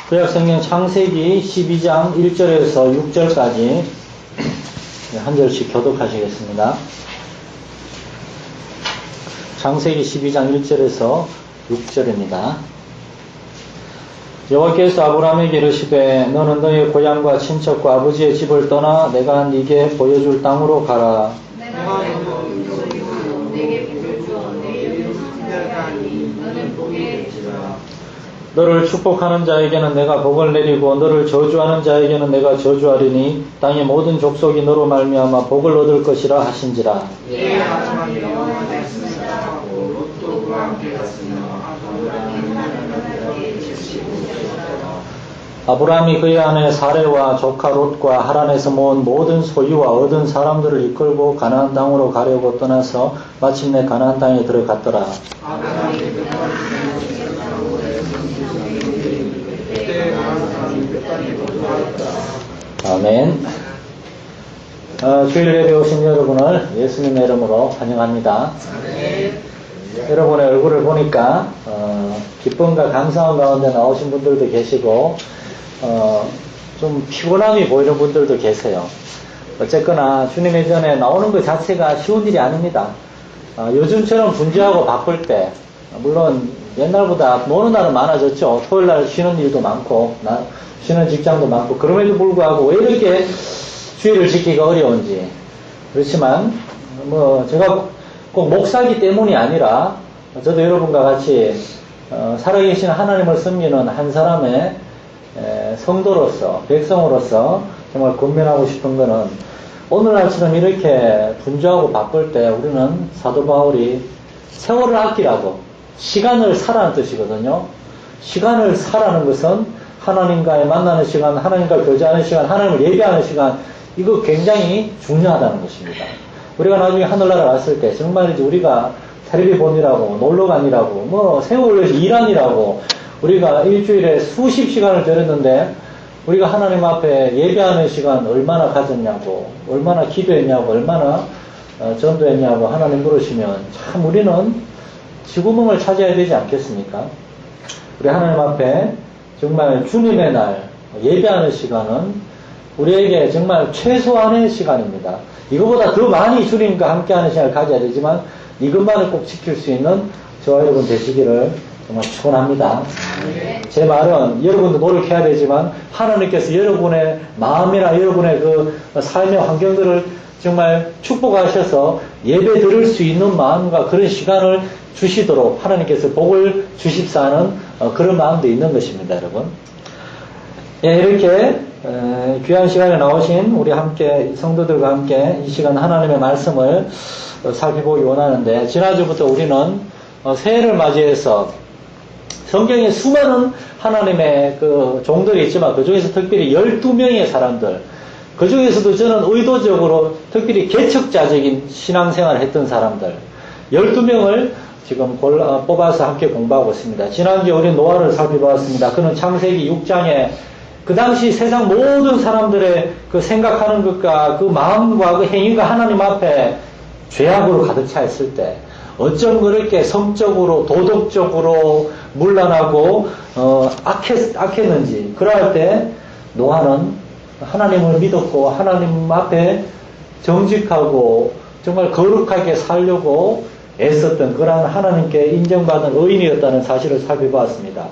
구약성경 창세기 12장 1절에서 6절까지 한 절씩 교독하시겠습니다. 창세기 12장 1절에서 6절입니다. 여호와께서 아브라함에게 이르시되 너는 너의 고향과 친척과 아버지의 집을 떠나 내가 네게 보여줄 땅으로 가라. 내가 내게 복을 주어 내 이름을 지키게 하니 너는 복에 이르리라. 너를 축복하는 자에게는 내가 복을 내리고 너를 저주하는 자에게는 내가 저주하리니 땅의 모든 족속이 너로 말미암아 복을 얻을 것이라 하신지라. 예, 하나님 여호와의 말씀을 따라하고 롯도 그와 함께 갔으며 아브라함이 하나님께 지키고 있었더라. 아브라함이 그의 아내 사레와 조카 롯과 하란에서 모은 모든 소유와 얻은 사람들을 이끌고 가나안 땅으로 가려고 떠나서 마침내 가나안 땅에 들어갔더라. 아브라함이 아멘. 주일 예배 오신 여러분을 예수님의 이름으로 환영합니다. 여러분의 얼굴을 보니까 기쁨과 감사함 가운데 나오신 분들도 계시고 좀 피곤함이 보이는 분들도 계세요. 어쨌거나 주님의 전에 나오는 것 자체가 쉬운 일이 아닙니다. 요즘처럼 분주하고 바쁠 때 물론 옛날보다 노는 날은 많아졌죠. 토요일날 쉬는 일도 많고 쉬는 직장도 많고 그럼에도 불구하고 왜 이렇게 주의를 지키기가 어려운지. 그렇지만 제가 꼭 목사기 때문이 아니라 저도 여러분과 같이 살아계신 하나님을 섬기는 한 사람의 성도로서 백성으로서 정말 권면하고 싶은 거는 오늘날처럼 이렇게 분주하고 바쁠 때 우리는 사도 바울이 세월을 아끼라고 시간을 사라는 뜻이거든요. 시간을 사라는 것은 하나님과의 만나는 시간, 하나님과 교제하는 시간, 하나님을 예배하는 시간, 이거 굉장히 중요하다는 것입니다. 우리가 나중에 하늘나라 갔을 때 정말이지 우리가 텔레비 보느라고 놀러 가느라고 세월을 일하느라고 우리가 일주일에 수십 시간을 들였는데 우리가 하나님 앞에 예배하는 시간 얼마나 가졌냐고, 얼마나 기도했냐고, 얼마나 전도했냐고 하나님 물으시면 참 우리는 지구멍을 찾아야 되지 않겠습니까? 우리 하나님 앞에 정말 주님의 날 예배하는 시간은 우리에게 정말 최소한의 시간입니다. 이거보다 더 많이 주님과 함께하는 시간을 가져야 되지만 이것만을 꼭 지킬 수 있는 저와 여러분 되시기를 정말 축원합니다. 제 말은 여러분도 노력해야 되지만 하나님께서 여러분의 마음이나 여러분의 그 삶의 환경들을 정말 축복하셔서 예배 드릴 수 있는 마음과 그런 시간을 주시도록 하나님께서 복을 주십사는 그런 마음도 있는 것입니다, 여러분. 예, 이렇게 귀한 시간에 나오신 우리 함께 성도들과 함께 이 시간 하나님의 말씀을 살펴보기 원하는데 지난주부터 우리는 새해를 맞이해서 성경에 수많은 하나님의 그 종들이 있지만 그 중에서 특별히 12명의 사람들, 그 중에서도 저는 의도적으로 특별히 개척자적인 신앙생활을 했던 사람들 12명을 지금 뽑아서 함께 공부하고 있습니다. 지난주에 우리 노아를 살펴보았습니다. 그는 창세기 6장에 그 당시 세상 모든 사람들의 그 생각하는 것과 그 마음과 그 행위가 하나님 앞에 죄악으로 가득 차 있을 때 어쩜 그렇게 성적으로 도덕적으로 문란하고 악했는지 그럴 때 노아는 하나님을 믿었고 하나님 앞에 정직하고 정말 거룩하게 살려고 애썼던 그러한 하나님께 인정받은 의인이었다는 사실을 살펴보았습니다.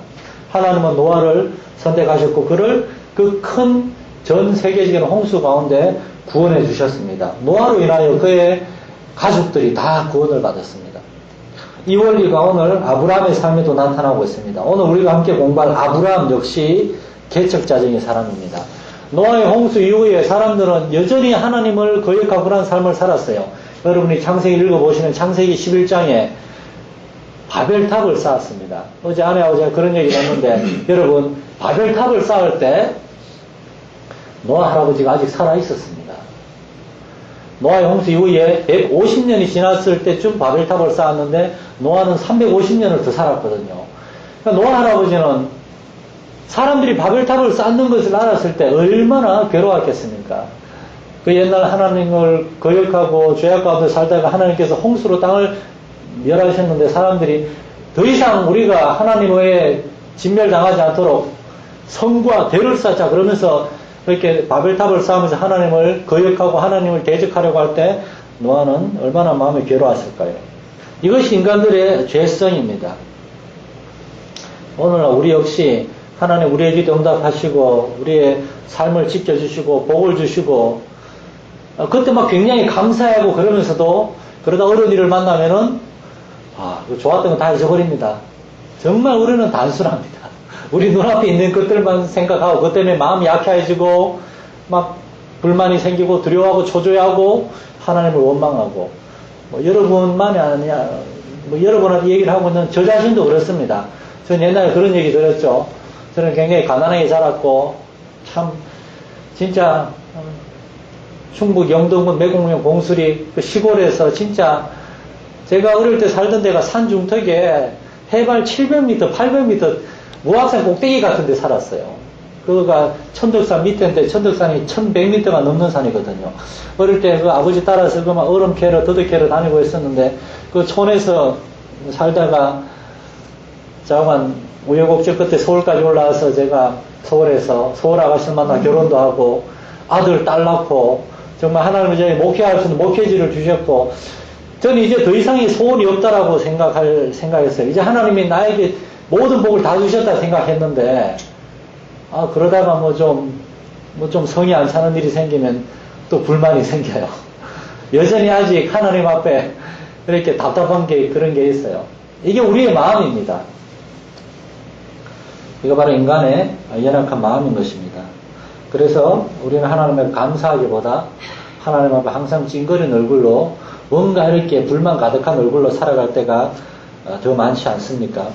하나님은 노아를 선택하셨고 그를 그 큰 전 세계적인 홍수 가운데 구원해 주셨습니다. 노아로 인하여 그의 가족들이 다 구원을 받았습니다. 이 원리가 오늘 아브라함의 삶에도 나타나고 있습니다. 오늘 우리가 함께 공부할 아브라함 역시 개척자적인 사람입니다. 노아의 홍수 이후에 사람들은 여전히 하나님을 거역하고 그런 삶을 살았어요. 여러분이 창세기 읽어보시면 창세기 11장에 바벨탑을 쌓았습니다. 어제 아내하고 제가 그런 얘기를 했는데 여러분 바벨탑을 쌓을 때 노아 할아버지가 아직 살아있었습니다. 노아의 홍수 이후에 150년이 지났을 때쯤 바벨탑을 쌓았는데 노아는 350년을 더 살았거든요. 그러니까 노아 할아버지는 사람들이 바벨탑을 쌓는 것을 알았을 때 얼마나 괴로웠겠습니까? 그 옛날 하나님을 거역하고 죄악 가운데 살다가 하나님께서 홍수로 땅을 멸하셨는데 사람들이 더 이상 우리가 하나님 외에 진멸당하지 않도록 성과 대를 쌓자 그러면서 이렇게 바벨탑을 쌓으면서 하나님을 거역하고 하나님을 대적하려고 할 때 노아는 얼마나 마음이 괴로웠을까요? 이것이 인간들의 죄성입니다. 오늘날 우리 역시 하나님 우리의 기도 응답하시고 우리의 삶을 지켜주시고 복을 주시고 그때 막 굉장히 감사하고 그러면서도 그러다 어려운 일을 만나면은 좋았던 거 다 잊어버립니다. 정말 우리는 단순합니다. 우리 눈앞에 있는 것들만 생각하고 그것 때문에 마음이 약해지고 막 불만이 생기고 두려워하고 초조해하고 하나님을 원망하고 여러분만이 아니야. 여러분한테 얘기를 하고 있는 저 자신도 그렇습니다. 전 옛날에 그런 얘기 들었죠. 저는 굉장히 가난하게 자랐고 참 진짜 충북 영동군 매곡면 봉수리 그 시골에서 진짜 제가 어릴 때 살던 데가 산 중턱에 해발 700m, 800m 무악산 꼭대기 같은 데 살았어요. 그거가 천덕산 밑에인데 천덕산이 1100m가 넘는 산이거든요. 어릴 때 그 아버지 따라서 그만 얼음 캐러 더덕 캐러 다니고 있었는데 그 촌에서 살다가 자만 우여곡절 끝에 서울까지 올라와서 제가 서울에서 서울 아가씨를 만나 결혼도 하고 아들 딸 낳고 정말 하나님의 저희 목회할 수 있는 목회지를 주셨고 저는 이제 더 이상의 소원이 없다라고 생각했어요. 이제 하나님이 나에게 모든 복을 다 주셨다 생각했는데 그러다가 뭐 좀 성이 안 차는 일이 생기면 또 불만이 생겨요. 여전히 아직 하나님 앞에 이렇게 답답한 게 그런 게 있어요. 이게 우리의 마음입니다. 이거 바로 인간의 연약한 마음인 것입니다. 그래서 우리는 하나님을 감사하기보다 하나님 앞에 항상 찡그린 얼굴로 뭔가 이렇게 불만 가득한 얼굴로 살아갈 때가 더 많지 않습니까?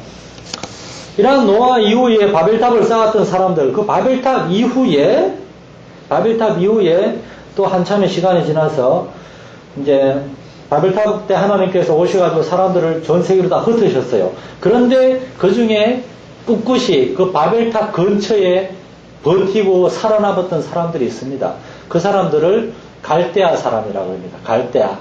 이러한 노아 이후에 바벨탑을 쌓았던 사람들, 그 바벨탑 이후에 또 한참의 시간이 지나서 이제 바벨탑 때 하나님께서 오셔가지고 사람들을 전 세계로 다 흩으셨어요. 그런데 그 중에 꿋꿋이 그 바벨탑 근처에 버티고 살아남았던 사람들이 있습니다. 그 사람들을 갈대아 사람이라고 합니다. 갈대아.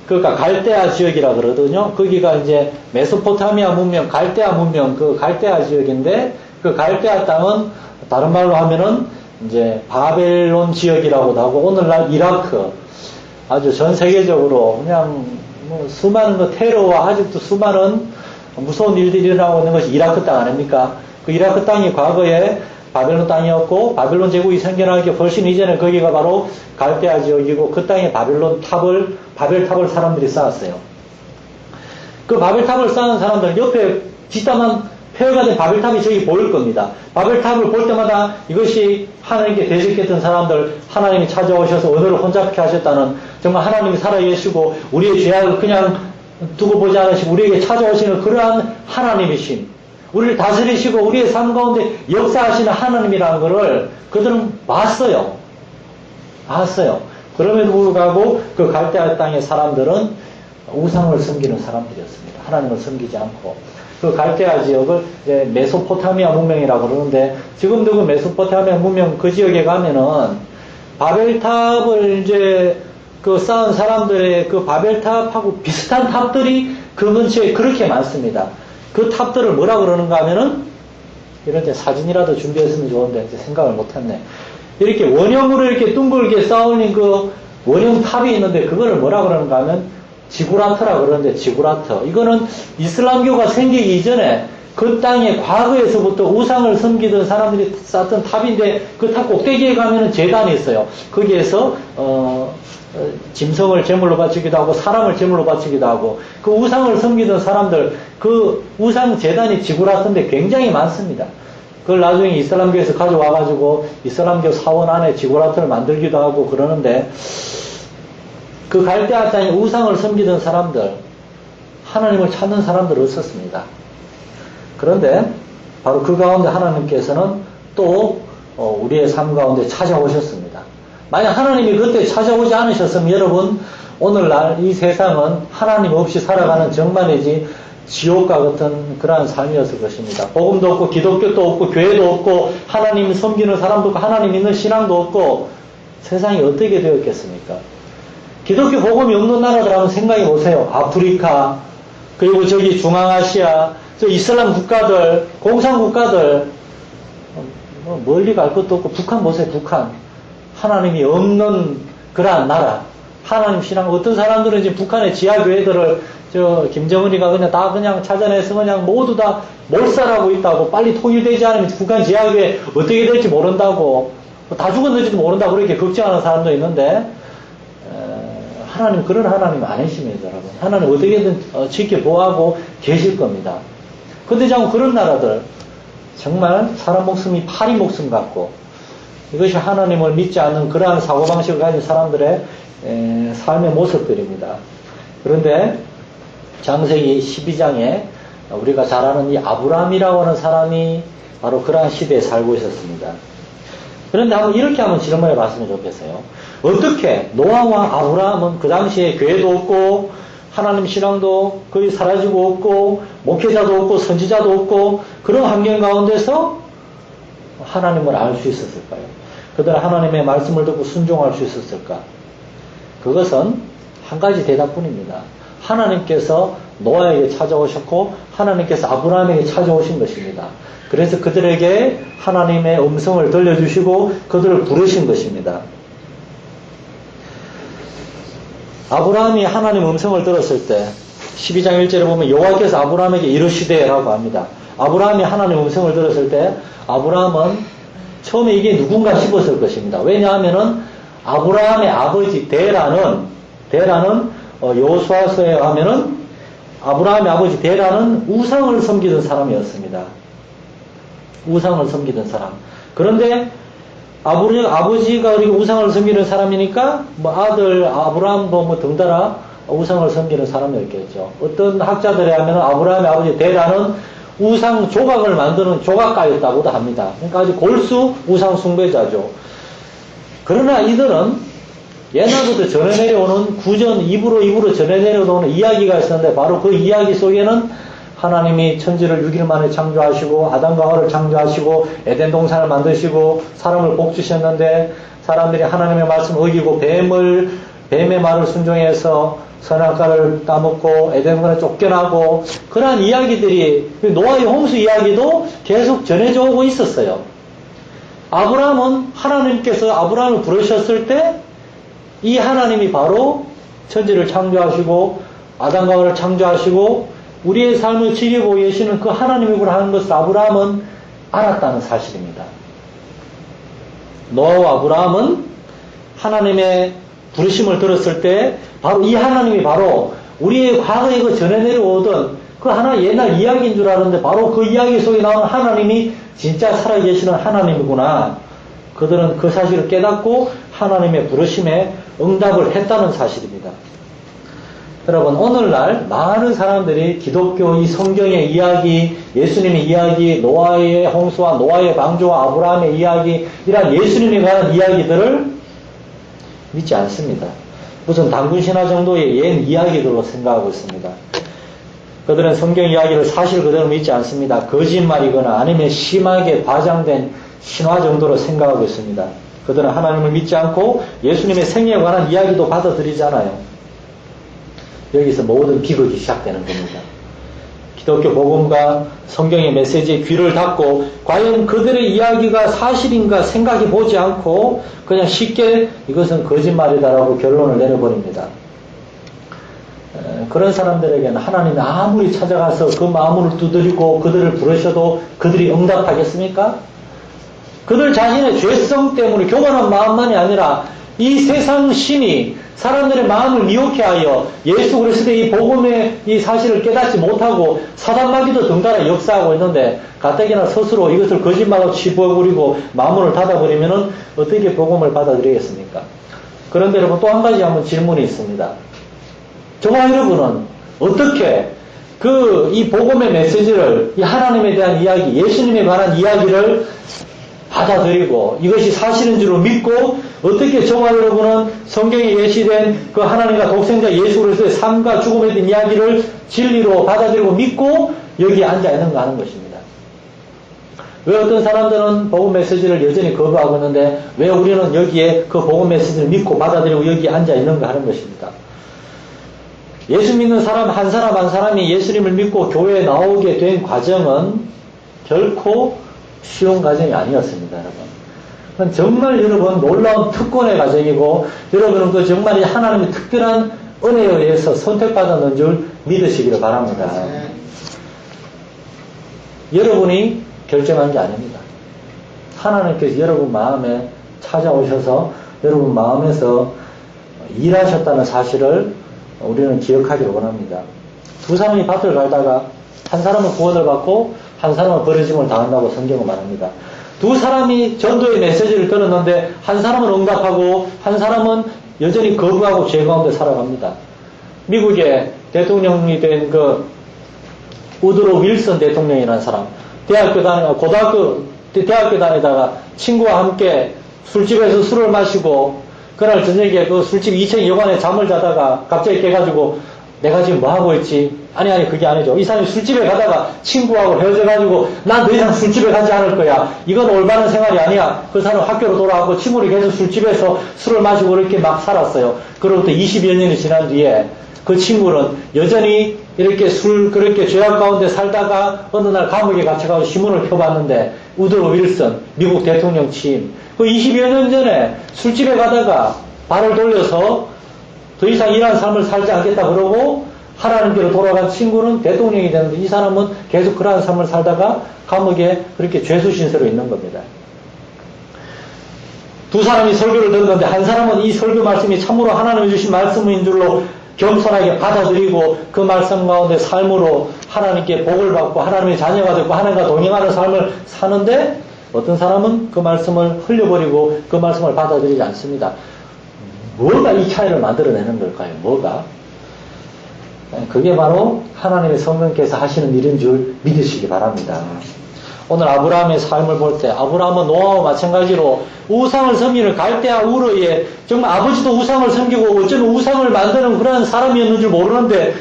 그러니까 갈대아 지역이라 그러거든요. 거기가 이제 메소포타미아 문명, 갈대아 문명, 그 갈대아 지역인데 그 갈대아 땅은 다른 말로 하면은 이제 바벨론 지역이라고도 하고 오늘날 이라크 아주 전 세계적으로 그냥 뭐 수많은 그 테러와 아직도 수많은 무서운 일들이 일어나고 있는 것이 이라크 땅 아닙니까? 그 이라크 땅이 과거에 바벨론 땅이었고 바벨론 제국이 생겨나기 훨씬 이전에 거기가 바로 갈대아 지역이고 그 땅에 바벨탑을 사람들이 쌓았어요. 그 바벨탑을 쌓은 사람들 옆에 뒷담한 폐허가 된 바벨탑이 저기 보일 겁니다. 바벨탑을 볼 때마다 이것이 하나님께 대적했던 사람들, 하나님이 찾아오셔서 언어를 혼잡케 하셨다는 정말 하나님이 살아계시고 우리의 죄악을 그냥 두고 보지 않으시고 우리에게 찾아오시는 그러한 하나님이신 우리를 다스리시고 우리의 삶 가운데 역사하시는 하나님이라는 것을 그들은 봤어요. 그럼에도 불구하고 그 갈대아 땅의 사람들은 우상을 섬기는 사람들이었습니다. 하나님을 섬기지 않고 그 갈대아 지역을 이제 메소포타미아 문명이라고 그러는데 지금도 그 메소포타미아 문명 그 지역에 가면은 바벨탑을 이제 그 쌓은 사람들의 그 바벨탑하고 비슷한 탑들이 그 근처에 그렇게 많습니다. 그 탑들을 뭐라 그러는가 하면은 이런 데 사진이라도 준비했으면 좋은데 생각을 못했네. 이렇게 원형으로 이렇게 둥글게 쌓아올린 그 원형 탑이 있는데 그거를 뭐라 그러는가 하면 지구라트라 그러는데 지구라트. 이거는 이슬람교가 생기기 이전에 그 땅에 과거에서부터 우상을 섬기던 사람들이 쌓던 탑인데 그 탑 꼭대기에 가면은 제단이 있어요. 거기에서 짐승을 제물로 바치기도 하고 사람을 제물로 바치기도 하고 그 우상을 섬기던 사람들 그 우상 제단이 지구라트인데 굉장히 많습니다. 그걸 나중에 이슬람교에서 가져와가지고 이슬람교 사원 안에 지구라트를 만들기도 하고 그러는데 그 갈대아 땅에 우상을 섬기던 사람들 하나님을 찾는 사람들이 없었습니다. 그런데 바로 그 가운데 하나님께서는 또 우리의 삶 가운데 찾아오셨습니다. 만약 하나님이 그때 찾아오지 않으셨으면 여러분 오늘날 이 세상은 하나님 없이 살아가는 정말이지 지옥과 같은 그러한 삶이었을 것입니다. 복음도 없고 기독교도 없고 교회도 없고 하나님 섬기는 사람도 없고 하나님 있는 신앙도 없고 세상이 어떻게 되었겠습니까? 기독교 복음이 없는 나라들 한번 생각해 보세요. 아프리카 그리고 저기 중앙아시아 저 이슬람 국가들 공산 국가들 멀리 갈 것도 없고, 북한 보세요, 북한. 하나님이 없는 그러한 나라. 하나님 신앙, 어떤 사람들은 지금 북한의 지하교회들을 김정은이가 그냥 찾아내서 그냥 모두 다 몰살하고 있다고, 빨리 통일되지 않으면 북한 지하교회 어떻게 될지 모른다고, 다 죽었는지도 모른다고 그렇게 걱정하는 사람도 있는데, 하나님 그런 하나님 아니십니다, 여러분. 하나님 어떻게든 지켜보호하고 계실 겁니다. 근데 자꾸 그런 나라들, 정말 사람 목숨이 파리 목숨 같고, 이것이 하나님을 믿지 않는 그러한 사고방식을 가진 사람들의 삶의 모습들입니다. 그런데 창세기 12장에 우리가 잘 아는 이 아브라함이라고 하는 사람이 바로 그러한 시대에 살고 있었습니다. 그런데 이렇게 한번 질문해 봤으면 좋겠어요. 어떻게 노아와 아브라함은 그 당시에 교회도 없고 하나님 신앙도 거의 사라지고 없고 목회자도 없고 선지자도 없고 그런 환경 가운데서 하나님을 알 수 있었을까요? 그들은 하나님의 말씀을 듣고 순종할 수 있었을까? 그것은 한 가지 대답뿐입니다. 하나님께서 노아에게 찾아오셨고 하나님께서 아브라함에게 찾아오신 것입니다. 그래서 그들에게 하나님의 음성을 들려주시고 그들을 부르신 것입니다. 아브라함이 하나님 음성을 들었을 때 12장 1절에 보면 여호와께서 아브라함에게 이르시되 라고 합니다. 아브라함이 하나님 음성을 들었을 때 아브라함은 처음에 이게 누군가 싶었을 것입니다. 왜냐하면은 아브라함의 아버지 데라는 여호수아서에 하면은 아브라함의 아버지 데라는 우상을 섬기던 사람이었습니다. 우상을 섬기던 사람. 그런데 아버지가 이렇게 우상을 섬기는 사람이니까 아들 아브라함도 덩달아 우상을 섬기는 사람이었겠죠. 어떤 학자들에 하면 아브라함의 아버지 데라는 우상 조각을 만드는 조각가였다고도 합니다. 그러니까 아주 골수 우상 숭배자죠. 그러나 이들은 옛날부터 전해 내려오는 구전 입으로 전해 내려오는 이야기가 있었는데 바로 그 이야기 속에는 하나님이 천지를 6일 만에 창조하시고 아담과 하와를 창조하시고 에덴 동산을 만드시고 사람을 복 주셨는데 사람들이 하나님의 말씀을 어기고 뱀의 말을 순종해서 선악과를 따먹고 에덴문에 쫓겨나고 그러한 이야기들이 노아의 홍수 이야기도 계속 전해져 오고 있었어요. 아브라함은 하나님께서 아브라함을 부르셨을 때 이 하나님이 바로 천지를 창조하시고 아담과 하와를 창조하시고 우리의 삶을 지켜보고 계시는 그 하나님이구나 하는 것을 아브라함은 알았다는 사실입니다. 노아와 아브라함은 하나님의 부르심을 들었을 때 바로 이 하나님이 바로 우리의 과거에 그 전해 내려오던 그 하나 옛날 이야기인 줄 알았는데 바로 그 이야기 속에 나오는 하나님이 진짜 살아계시는 하나님이구나. 그들은 그 사실을 깨닫고 하나님의 부르심에 응답을 했다는 사실입니다. 여러분 오늘날 많은 사람들이 기독교 이 성경의 이야기, 예수님의 이야기, 노아의 홍수와 노아의 방주와 아브라함의 이야기 이런 예수님에 관한 이야기들을 믿지 않습니다. 무슨 당군신화 정도의 옛 이야기들로 생각하고 있습니다. 그들은 성경 이야기를 사실 그대로 믿지 않습니다. 거짓말이거나 아니면 심하게 과장된 신화 정도로 생각하고 있습니다. 그들은 하나님을 믿지 않고 예수님의 생애에 관한 이야기도 받아들이잖아요. 여기서 모든 비극이 시작되는 겁니다. 기독교 복음과 성경의 메시지에 귀를 닫고 과연 그들의 이야기가 사실인가 생각해 보지 않고 그냥 쉽게 이것은 거짓말이다라고 결론을 내려버립니다. 그런 사람들에게는 하나님이 아무리 찾아가서 그 마음을 두드리고 그들을 부르셔도 그들이 응답하겠습니까? 그들 자신의 죄성 때문에 교만한 마음만이 아니라 이 세상 신이 사람들의 마음을 미혹해 하여 예수 그리스도의 이 복음의 이 사실을 깨닫지 못하고 사단마귀도 덩달아 역사하고 있는데 가뜩이나 스스로 이것을 거짓말로 치부어버리고 마음을 닫아버리면은 어떻게 복음을 받아들이겠습니까? 그런데 여러분 또 한 가지 한번 질문이 있습니다. 저와 여러분은 어떻게 이 복음의 메시지를 이 하나님에 대한 이야기, 예수님에 관한 이야기를 받아들이고 이것이 사실인 줄 믿고 어떻게 저와 여러분은 성경에 예시된 그 하나님과 독생자 예수 그리스도의 삶과 죽음에 대한 이야기를 진리로 받아들이고 믿고 여기에 앉아 있는가 하는 것입니다. 왜 어떤 사람들은 복음 메시지를 여전히 거부하고 있는데 왜 우리는 여기에 그 복음 메시지를 믿고 받아들이고 여기에 앉아 있는가 하는 것입니다. 예수 믿는 사람 한 사람이 예수님을 믿고 교회에 나오게 된 과정은 결코 쉬운 과정이 아니었습니다, 여러분. 그건 정말 여러분 놀라운 특권의 과정이고, 여러분은 그 정말 하나님의 특별한 은혜에 의해서 선택받았는 줄 믿으시기를 바랍니다. 여러분이 결정한 게 아닙니다. 하나님께서 여러분 마음에 찾아오셔서 여러분 마음에서 일하셨다는 사실을 우리는 기억하기를 원합니다. 두 사람이 밭을 갈다가 한 사람은 구원을 받고 한 사람은 버려짐을 당한다고 성경은 말합니다. 두 사람이 전도의 메시지를 들었는데 한 사람은 응답하고 한 사람은 여전히 거부하고 죄 가운데 살아갑니다. 미국의 대통령이 된 그 우드로 윌슨 대통령이라는 사람, 대학교 다니다가 친구와 함께 술집에서 술을 마시고 그날 저녁에 그 술집 2층 여관에 잠을 자다가 갑자기 깨가지고 내가 지금 뭐 하고 있지? 아니 그게 아니죠. 이 사람이 술집에 가다가 친구하고 헤어져가지고 난 더 이상 술집에 가지 않을 거야. 이건 올바른 생활이 아니야. 그 사람 학교로 돌아가고 친구를 계속 술집에서 술을 마시고 이렇게 막 살았어요. 그로부터 20여 년이 지난 뒤에 그 친구는 여전히 이렇게 그렇게 죄악 가운데 살다가 어느 날 감옥에 갇혀가지고 신문을 펴봤는데 우드로 윌슨 미국 대통령 취임 그 20여 년 전에 술집에 가다가 발을 돌려서 더 이상 이런 삶을 살지 않겠다 그러고 하나님께로 돌아간 친구는 대통령이 되는데 이 사람은 계속 그러한 삶을 살다가 감옥에 그렇게 죄수신세로 있는 겁니다. 두 사람이 설교를 듣는데 한 사람은 이 설교 말씀이 참으로 하나님이 주신 말씀인 줄로 겸손하게 받아들이고 그 말씀 가운데 삶으로 하나님께 복을 받고 하나님의 자녀가 되고 하나님과 동행하는 삶을 사는데 어떤 사람은 그 말씀을 흘려버리고 그 말씀을 받아들이지 않습니다. 뭐가 이 차이를 만들어내는 걸까요? 뭐가? 그게 바로 하나님의 성령께서 하시는 일인 줄 믿으시기 바랍니다. 오늘 아브라함의 삶을 볼 때 아브라함은 노아와 마찬가지로 우상을 섬기는 갈대아 우르에 정말 아버지도 우상을 섬기고 어쩌면 우상을 만드는 그런 사람이었는 줄 모르는데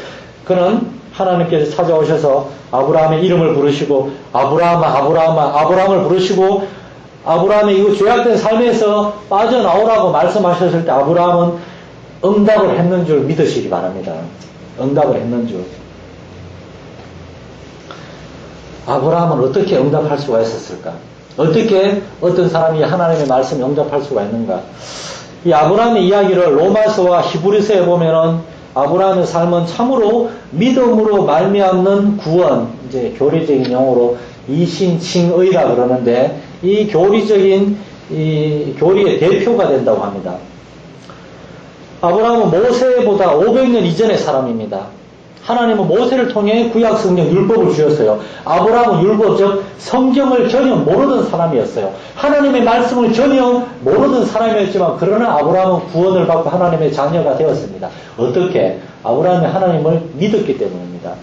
그는 하나님께서 찾아오셔서 아브라함의 이름을 부르시고 아브라함을 부르시고 아브라함의 이 죄악된 삶에서 빠져나오라고 말씀하셨을 때 아브라함은 응답을 했는 줄 믿으시기 바랍니다. 응답을 했는 줄. 아브라함은 어떻게 응답할 수가 있었을까? 어떻게 어떤 사람이 하나님의 말씀에 응답할 수가 있는가? 이 아브라함의 이야기를 로마서와 히브리서에 보면은 아브라함의 삶은 참으로 믿음으로 말미암는 구원, 이제 교리적인 용어로 이신칭의라 그러는데 이 교리적인 이 교리의 대표가 된다고 합니다. 아브라함은 모세보다 500년 이전의 사람입니다. 하나님은 모세를 통해 구약 성경 율법을 주셨어요. 아브라함은 율법 즉 성경을 전혀 모르던 사람이었어요. 하나님의 말씀을 전혀 모르던 사람이었지만 그러나 아브라함은 구원을 받고 하나님의 자녀가 되었습니다. 어떻게? 아브라함이 하나님을 믿었기 때문입니다.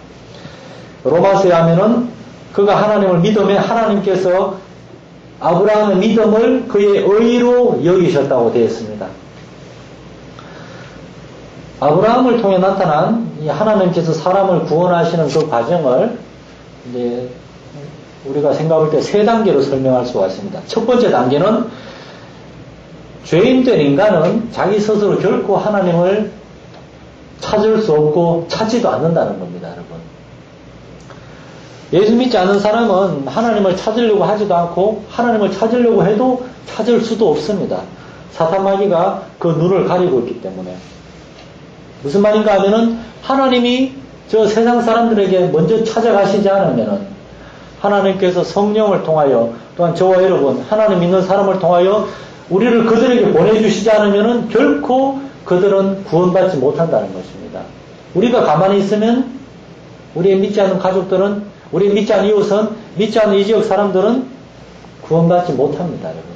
로마서에 하면은 그가 하나님을 믿음에 하나님께서 아브라함의 믿음을 그의 의로 여기셨다고 되어 있습니다. 아브라함을 통해 나타난 이 하나님께서 사람을 구원하시는 그 과정을 이제 우리가 생각할 때 세 단계로 설명할 수가 있습니다. 첫 번째 단계는 죄인된 인간은 자기 스스로 결코 하나님을 찾을 수 없고 찾지도 않는다는 겁니다, 여러분. 예수 믿지 않는 사람은 하나님을 찾으려고 하지도 않고 하나님을 찾으려고 해도 찾을 수도 없습니다. 사탄 마귀가 그 눈을 가리고 있기 때문에. 무슨 말인가 하면은 하나님이 저 세상 사람들에게 먼저 찾아가시지 않으면은 하나님께서 성령을 통하여 또한 저와 여러분 하나님 믿는 사람을 통하여 우리를 그들에게 보내주시지 않으면은 결코 그들은 구원받지 못한다는 것입니다. 우리가 가만히 있으면 우리의 믿지 않는 가족들은 우리 믿지 않는 이웃은 믿지 않는 이 지역 사람들은 구원받지 못합니다, 여러분.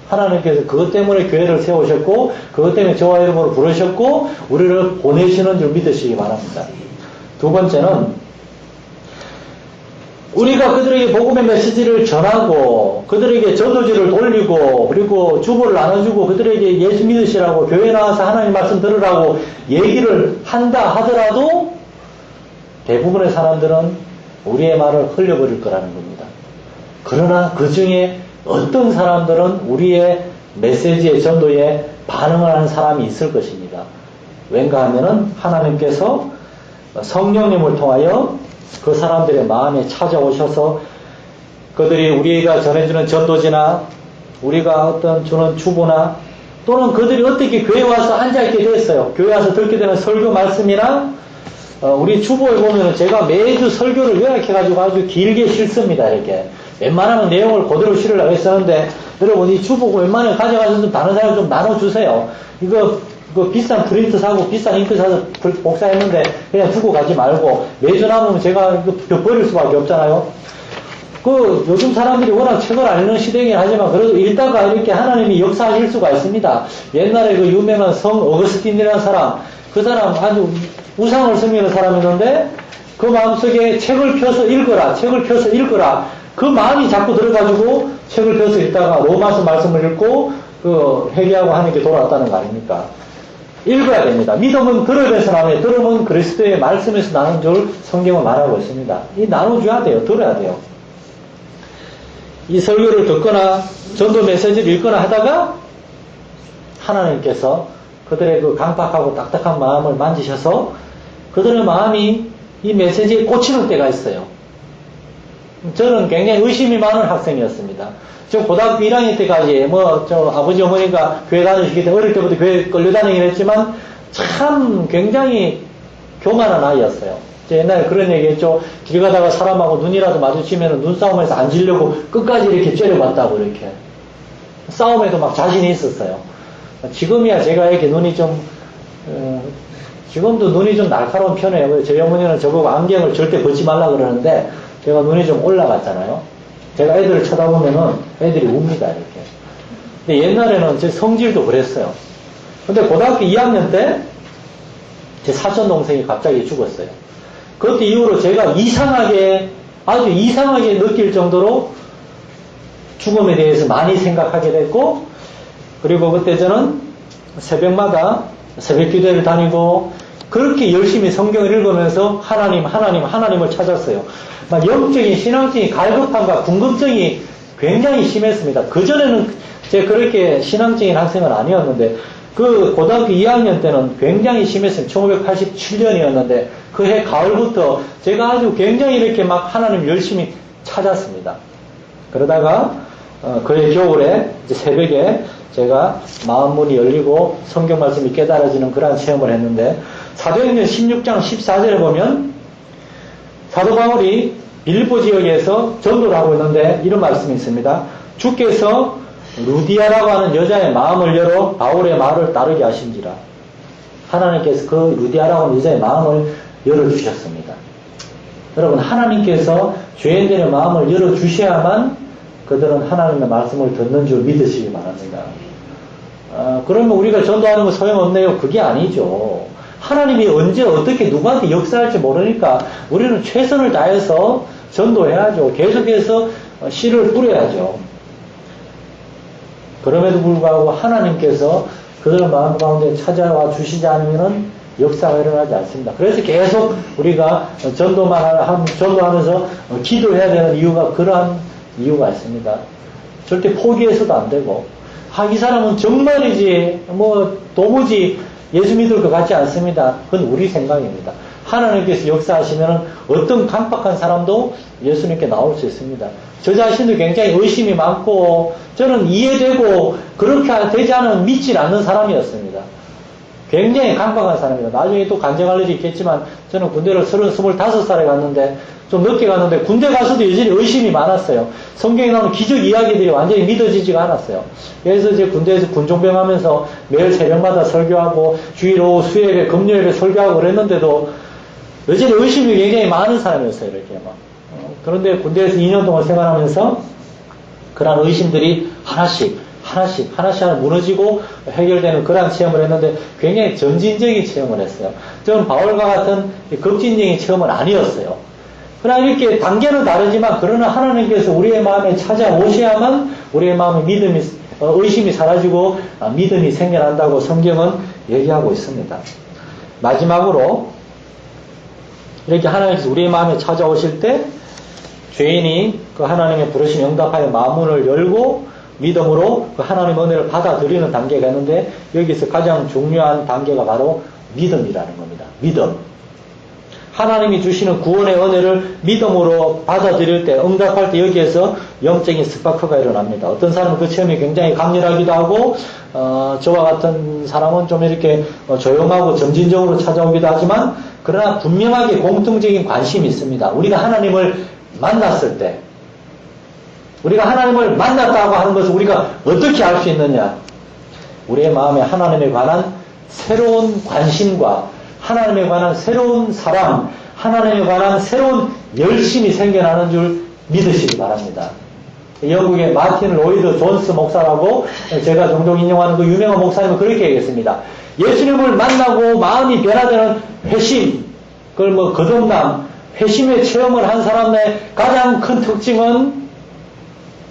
하나님께서 그것 때문에 교회를 세우셨고 그것 때문에 저와 여러분을 부르셨고 우리를 보내시는 줄 믿으시기 바랍니다. 두 번째는 우리가 그들에게 복음의 메시지를 전하고 그들에게 전도지를 돌리고 그리고 주보를 나눠주고 그들에게 예수 믿으시라고 교회 나와서 하나님 말씀 들으라고 얘기를 한다 하더라도 대부분의 사람들은 우리의 말을 흘려버릴 거라는 겁니다. 그러나 그 중에 어떤 사람들은 우리의 메시지의 전도에 반응을 하는 사람이 있을 것입니다. 왠가 하면은 하나님께서 성령님을 통하여 그 사람들의 마음에 찾아오셔서 그들이 우리가 전해주는 전도지나 우리가 어떤 주는 주보나 또는 그들이 어떻게 교회 와서 앉아있게 됐어요. 교회 와서 듣게 되는 설교 말씀이나 우리 주보에 보면은 제가 매주 설교를 요약해가지고 아주 길게 실습니다. 이렇게 웬만하면 내용을 그대로 실으려고 했었는데 여러분 이 주보고 웬만하면 가져가서 좀 다른 사람 좀 나눠주세요. 이거 비싼 프린트 사고 비싼 잉크 사서 복사했는데 그냥 두고 가지 말고 매주 남으면 제가 이거 버릴 수밖에 없잖아요. 요즘 사람들이 워낙 책을 안 읽는 시대이긴 하지만 그래도 읽다가 이렇게 하나님이 역사하실 수가 있습니다. 옛날에 그 유명한 성 어거스틴이라는 사람, 그 사람 아주 우상을 섬기는 사람이었는데 그 마음속에 책을 펴서 읽어라, 책을 펴서 읽어라. 그 마음이 자꾸 들어가지고 책을 펴서 읽다가 로마서 말씀을 읽고 회개하고 하는 게 돌아왔다는 거 아닙니까? 읽어야 됩니다. 믿음은 들어야돼서 나와요. 들으면 그리스도의 말씀에서 나는 줄 성경은 말하고 있습니다. 이 나눠줘야 돼요. 들어야 돼요. 이 설교를 듣거나 전도 메시지를 읽거나 하다가 하나님께서 그들의 그 강팍하고 딱딱한 마음을 만지셔서 그들의 마음이 이 메시지에 꽂히는 때가 있어요. 저는 굉장히 의심이 많은 학생이었습니다. 저 고등학교 1학년 때까지 아버지 어머니가 교회 다니시기 때문에 어릴 때부터 교회 끌려다니긴 했지만 참 굉장히 교만한 아이였어요. 옛날에 그런 얘기 했죠. 길 가다가 사람하고 눈이라도 마주치면 눈싸움에서 안 지려고 끝까지 이렇게 째려봤다고 이렇게. 싸움에도 막 자신이 있었어요. 지금이야 제가 이렇게 눈이 좀 지금도 눈이 좀 날카로운 편이에요. 저희 어머니는 저보고 안경을 절대 벗지 말라 그러는데 제가 눈이 좀 올라갔잖아요. 제가 애들을 쳐다보면은 애들이 웁니다, 이렇게. 근데 옛날에는 제 성질도 그랬어요. 근데 고등학교 2학년 때 제 사촌 동생이 갑자기 죽었어요. 그때 이후로 제가 아주 이상하게 느낄 정도로 죽음에 대해서 많이 생각하게 됐고, 그리고 그때 저는 새벽마다 새벽 기도회를 다니고 그렇게 열심히 성경을 읽으면서 하나님을 찾았어요. 막 영적인 신앙적인 갈급함과 궁금증이 굉장히 심했습니다. 그전에는 제가 그렇게 신앙적인 학생은 아니었는데 그 고등학교 2학년 때는 굉장히 심했어요. 1987년이었는데 그 해 가을부터 제가 아주 굉장히 이렇게 막 하나님 열심히 찾았습니다. 그러다가 그해 겨울에 이제 새벽에 제가 마음문이 열리고 성경 말씀이 깨달아지는 그러한 체험을 했는데 사도행전 16장 14절에 보면 사도 바울이 빌립보 지역에서 전도를 하고 있는데 이런 말씀이 있습니다. 주께서 루디아라고 하는 여자의 마음을 열어 바울의 말을 따르게 하신지라. 하나님께서 그 루디아라고 하는 여자의 마음을 열어주셨습니다. 여러분 하나님께서 죄인들의 마음을 열어주셔야만 그들은 하나님의 말씀을 듣는 줄 믿으시기 바랍니다. 그러면 우리가 전도하는 거 소용없네요. 그게 아니죠. 하나님이 언제 어떻게 누구한테 역사할지 모르니까 우리는 최선을 다해서 전도해야죠. 계속해서 씨를 뿌려야죠. 그럼에도 불구하고 하나님께서 그들 마음 가운데 찾아와 주시지 않으면 역사가 일어나지 않습니다. 그래서 계속 우리가 전도하면서 기도해야 되는 이유가 그러한 이유가 있습니다. 절대 포기해서도 안 되고, 이 사람은 정말이지, 도무지 예수 믿을 것 같지 않습니다. 그건 우리 생각입니다. 하나님께서 역사하시면 어떤 강박한 사람도 예수님께 나올 수 있습니다. 저 자신도 굉장히 의심이 많고, 저는 이해되고, 그렇게 되지 않으면 믿지 않는 사람이었습니다. 굉장히 강박한 사람입니다. 나중에 또 간증할 일이 있겠지만, 저는 군대를 25살에 갔는데, 좀 늦게 갔는데, 군대 가서도 여전히 의심이 많았어요. 성경에 나오는 기적 이야기들이 완전히 믿어지지가 않았어요. 그래서 이제 군대에서 군종병 하면서 매일 새벽마다 설교하고, 주일 오후 수요일에, 금요일에 설교하고 그랬는데도, 여전히 의심이 굉장히 많은 사람이었어요, 이렇게 막. 그런데 군대에서 2년 동안 생활하면서, 그런 의심들이 하나씩 무너지고 해결되는 그런 체험을 했는데 굉장히 점진적인 체험을 했어요. 저는 바울과 같은 급진적인 체험은 아니었어요. 그러나 이렇게 단계는 다르지만 그러나 하나님께서 우리의 마음에 찾아오셔야만 우리의 마음에 의심이 사라지고 믿음이 생겨난다고 성경은 얘기하고 있습니다. 마지막으로 이렇게 하나님께서 우리의 마음에 찾아오실 때 죄인이 그 하나님의 부르심 응답하여 마음문을 열고 믿음으로 그 하나님의 은혜를 받아들이는 단계가 있는데 여기서 가장 중요한 단계가 바로 믿음이라는 겁니다. 믿음. 하나님이 주시는 구원의 은혜를 믿음으로 받아들일 때, 응답할 때 여기에서 영적인 스파크가 일어납니다. 어떤 사람은 그 체험이 굉장히 강렬하기도 하고, 저와 같은 사람은 좀 이렇게 조용하고 점진적으로 찾아오기도 하지만, 그러나 분명하게 공통적인 관심이 있습니다. 우리가 하나님을 만났을 때, 우리가 하나님을 만났다고 하는 것을 우리가 어떻게 알 수 있느냐? 우리의 마음에 하나님에 관한 새로운 관심과 하나님에 관한 새로운 사랑, 하나님에 관한 새로운 열심이 생겨나는 줄 믿으시기 바랍니다. 영국의 마틴 로이드 존스 목사라고 제가 종종 인용하는 그 유명한 목사님은 그렇게 얘기했습니다. 예수님을 만나고 마음이 변화되는 회심, 그걸 거듭남, 회심의 체험을 한 사람의 가장 큰 특징은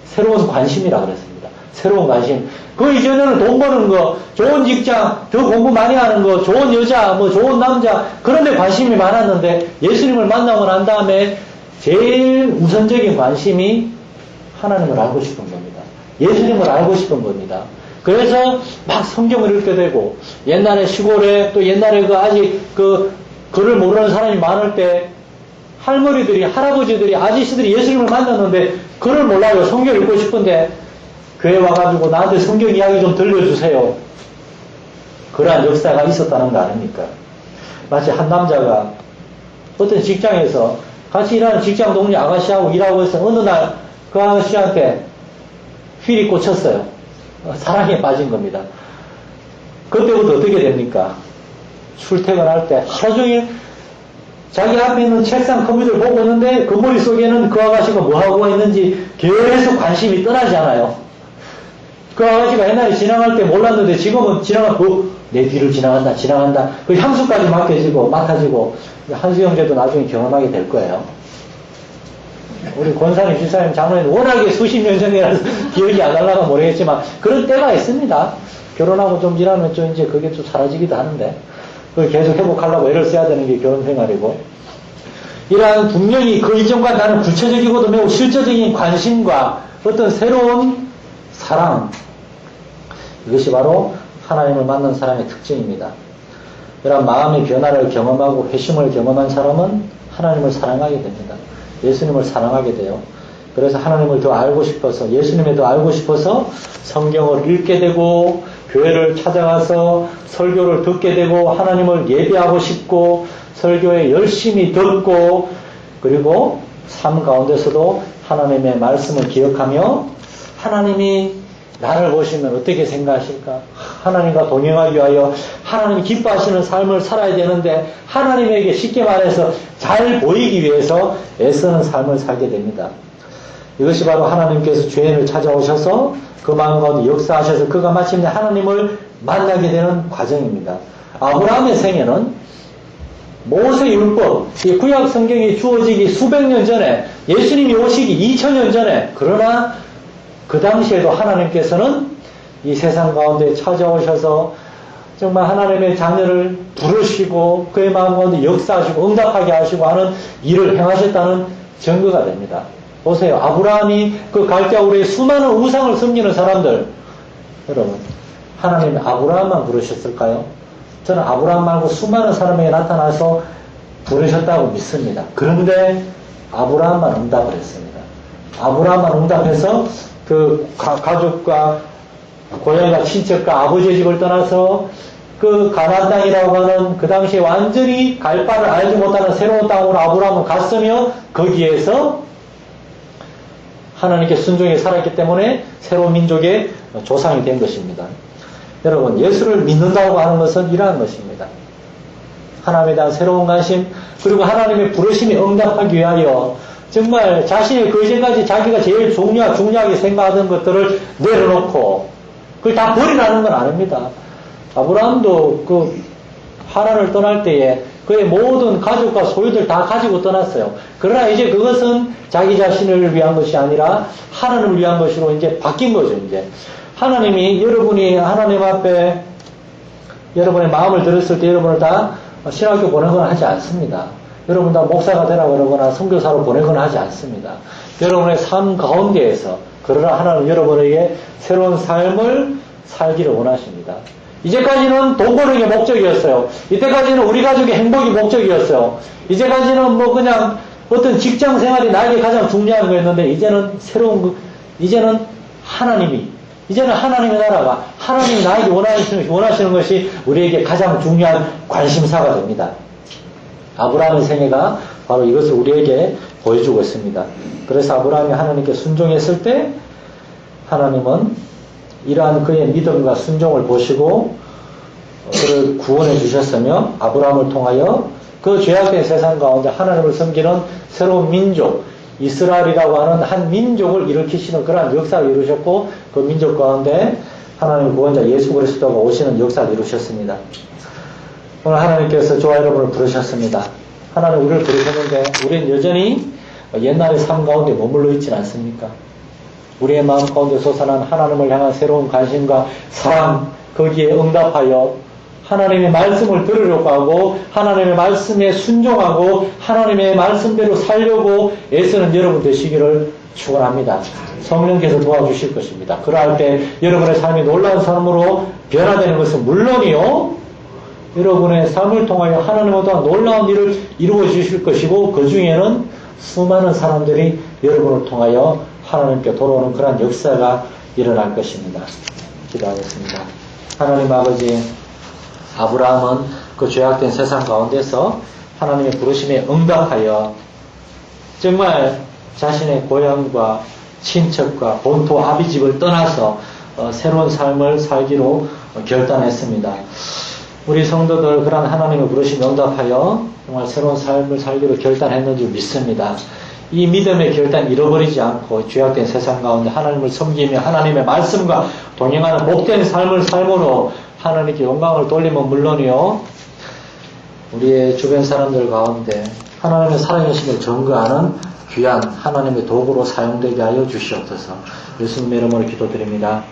새로운 관심이라 그랬습니다. 새로운 관심. 그 이전에는 돈 버는 거, 좋은 직장, 더 공부 많이 하는 거, 좋은 여자, 좋은 남자, 그런 데 관심이 많았는데 예수님을 만나고 난 다음에 제일 우선적인 관심이 하나님을 알고 싶은 겁니다. 예수님을 알고 싶은 겁니다. 그래서 막 성경을 읽게 되고, 옛날에 시골에 또 옛날에 아직 글을 모르는 사람이 많을 때 할머니들이, 할아버지들이, 아저씨들이 예수님을 만났는데 글을 몰라요. 성경 읽고 싶은데 교회 와가지고 나한테 성경 이야기 좀 들려주세요. 그러한 역사가 있었다는 거 아닙니까? 마치 한 남자가 어떤 직장에서 같이 일하는 직장 동료 아가씨하고 일하고 있어 어느 날 그 아가씨한테 휠이 꽂혔어요. 사랑에 빠진 겁니다. 그때부터 어떻게 됩니까? 출퇴근할 때 하루 종일 자기 앞에 있는 책상 컴퓨터를 보고 있는데 그 머릿속에는 그 아가씨가 뭐하고 있는지 계속 관심이 떠나지 않아요. 그 아가씨가 옛날에 지나갈 때 몰랐는데 지금은 지나가고 내 뒤를 지나간다. 그 향수까지 맡아지고 한수 형제도 나중에 경험하게 될 거예요. 우리 권사님, 집사님, 장로님 워낙에 수십 년 전이라서 기억이 안 나려면 모르겠지만 그런 때가 있습니다. 결혼하고 좀 지나면 좀 이제 그게 좀 사라지기도 하는데 그걸 계속 회복하려고 애를 써야 되는 게 결혼 생활이고, 이러한 분명히 그 이전과 다른 구체적이고도 매우 실제적인 관심과 어떤 새로운 사랑, 이것이 바로 하나님을 만난 사람의 특징입니다. 이러한 마음의 변화를 경험하고 회심을 경험한 사람은 하나님을 사랑하게 됩니다. 예수님을 사랑하게 돼요. 그래서 하나님을 더 알고 싶어서, 예수님을 더 알고 싶어서 성경을 읽게 되고 교회를 찾아가서 설교를 듣게 되고 하나님을 예배하고 싶고 설교에 열심히 듣고, 그리고 삶 가운데서도 하나님의 말씀을 기억하며 하나님이 나를 보시면 어떻게 생각하실까? 하나님과 동행하기 위하여 하나님이 기뻐하시는 삶을 살아야 되는데 하나님에게 쉽게 말해서 잘 보이기 위해서 애쓰는 삶을 살게 됩니다. 이것이 바로 하나님께서 죄인을 찾아오셔서 그 마음 가운데 역사하셔서 그가 마침내 하나님을 만나게 되는 과정입니다. 아브라함의 생애는 모세율법, 이 구약 성경이 주어지기 수백 년 전에, 예수님이 오시기 2000년 전에, 그러나 그 당시에도 하나님께서는 이 세상 가운데 찾아오셔서 정말 하나님의 자녀를 부르시고 그의 마음 가운데 역사하시고 응답하게 하시고 하는 일을 행하셨다는 증거가 됩니다. 보세요. 아브라함이 그 갈대아우르의 수많은 우상을 섬기는 사람들, 여러분, 하나님이 아브라함만 부르셨을까요? 저는 아브라함 말고 수많은 사람에게 나타나서 부르셨다고 믿습니다. 그런데 아브라함만 응답을 했습니다. 아브라함만 응답해서 그 가족과 고향과 친척과 아버지의 집을 떠나서 그 가나안 땅이라고 하는 그 당시에 완전히 갈 바를 알지 못하는 새로운 땅으로 아브라함은 갔으며 거기에서 하나님께 순종해 살았기 때문에 새로운 민족의 조상이 된 것입니다. 여러분, 예수를 믿는다고 하는 것은 이러한 것입니다. 하나님에 대한 새로운 관심, 그리고 하나님의 부르심이 응답하기 위하여 정말 자신의 그 이전까지 자기가 제일 중요하게 생각하던 것들을 내려놓고 그걸 다 버리라는 건 아닙니다. 아브라함도 그 하란을 떠날 때에 그의 모든 가족과 소유들 다 가지고 떠났어요. 그러나 이제 그것은 자기 자신을 위한 것이 아니라 하나님을 위한 것으로 이제 바뀐 거죠. 이제 하나님이 여러분이 하나님 앞에 여러분의 마음을 들었을 때 여러분을 다 신학교 보내거나 하지 않습니다. 여러분 다 목사가 되라 그러거나 선교사로 보내거나 하지 않습니다. 여러분의 삶 가운데에서 그러나 하나님 여러분에게 새로운 삶을 살기를 원하십니다. 이제까지는 돈 버는 게 목적이었어요. 이때까지는 우리 가족의 행복이 목적이었어요. 이제까지는 뭐 그냥 어떤 직장 생활이 나에게 가장 중요한 거였는데, 이제는 이제는 이제는 하나님의 나라가, 하나님이 나에게 원하시는 것이 우리에게 가장 중요한 관심사가 됩니다. 아브라함의 생애가 바로 이것을 우리에게 보여주고 있습니다. 그래서 아브라함이 하나님께 순종했을 때 하나님은 이러한 그의 믿음과 순종을 보시고 그를 구원해 주셨으며, 아브라함을 통하여 그 죄악된 세상 가운데 하나님을 섬기는 새로운 민족, 이스라엘이라고 하는 한 민족을 일으키시는 그러한 역사를 이루셨고, 그 민족 가운데 하나님의 구원자 예수 그리스도가 오시는 역사를 이루셨습니다. 오늘 하나님께서 저와 여러분을 부르셨습니다. 하나님 우리를 부르셨는데 우리는 여전히 옛날의 삶 가운데 머물러 있지는 않습니까? 우리의 마음 가운데 솟아난 하나님을 향한 새로운 관심과 사랑, 거기에 응답하여 하나님의 말씀을 들으려고 하고 하나님의 말씀에 순종하고 하나님의 말씀대로 살려고 애쓰는 여러분 되시기를 축원합니다. 성령께서 도와주실 것입니다. 그러할 때 여러분의 삶이 놀라운 삶으로 변화되는 것은 물론이요, 여러분의 삶을 통하여 하나님보다 놀라운 일을 이루어 주실 것이고, 그 중에는 수많은 사람들이 여러분을 통하여 하나님께 돌아오는 그런 역사가 일어날 것입니다. 기도하겠습니다. 하나님 아버지, 아브라함은 그 죄악된 세상 가운데서 하나님의 부르심에 응답하여 정말 자신의 고향과 친척과 본토 아비집을 떠나서 새로운 삶을 살기로 결단했습니다. 우리 성도들 그런 하나님의 부르심에 응답하여 정말 새로운 삶을 살기로 결단했는 줄 믿습니다. 이 믿음의 결단 잃어버리지 않고 죄악된 세상 가운데 하나님을 섬기며 하나님의 말씀과 동행하는 복된 삶을 삶으로 하나님께 영광을 돌리면 물론이요, 우리의 주변 사람들 가운데 하나님의 살아계심을 증거하는 귀한 하나님의 도구로 사용되게 하여 주시옵소서. 예수님의 이름으로 기도드립니다.